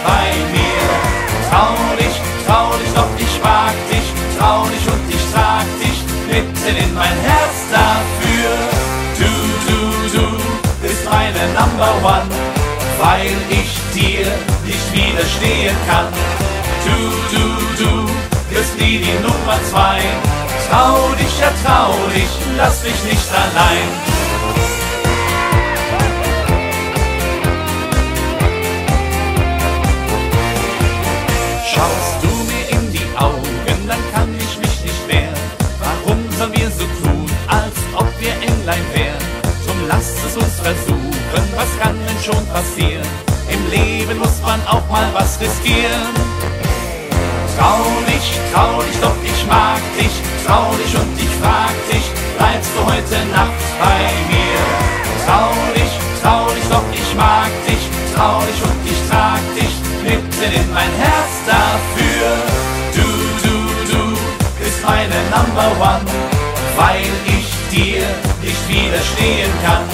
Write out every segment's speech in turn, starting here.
bei mir. Trau dich, doch ich mag dich, trau dich und ich trag dich mitten in mein Herz dafür. Du bist meine Number One, weil ich dir nicht widerstehen kann. Du bist nie die Nummer 2. Trau dich, ja trau dich, lass mich nicht allein. Schaust du mir in die Augen, dann kann ich mich nicht wehren. Warum sollen wir so tun, als ob wir Englein wären? Drum lasst es uns versuchen, was kann denn schon passieren? Im Leben muss man auch mal was riskieren. Trau dich, doch ich mag dich, trau dich und ich frag dich, bleibst du heute Nacht bei mir? Trau dich, doch ich mag dich, trau dich und ich trag dich mitten in mein Herz dafür. Du bist meine Number One, weil ich dir nicht widerstehen kann.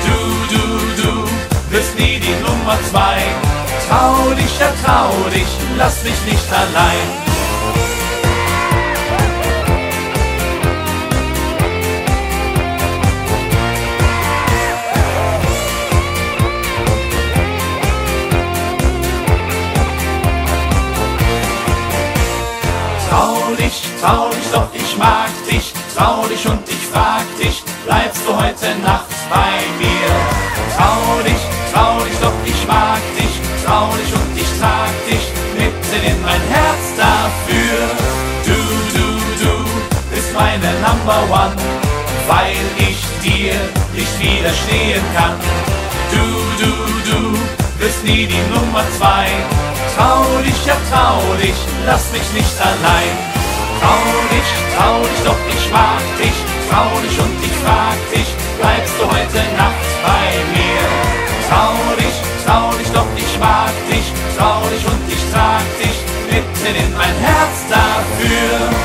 Du bist nie die Nummer 2. Trau dich, ja trau dich, lass mich nicht allein. Trau dich, doch ich mag dich, trau dich und ich frag dich, bleibst du heute Nacht bei mir? Trau dich, doch ich mag dich, trau dich und ich trag dich mitten in mein Herz dafür. Du bist meine Number One, weil ich dir nicht widerstehen kann. Du bist nie die Nummer 2. Trau dich, ja trau dich, lass mich nicht allein. Trau dich, doch ich mag dich, trau dich und ich frag dich, bleibst du heute Nacht bei mir? Trau dich, doch ich mag dich, trau dich und ich trag dich mitten in mein Herz dafür.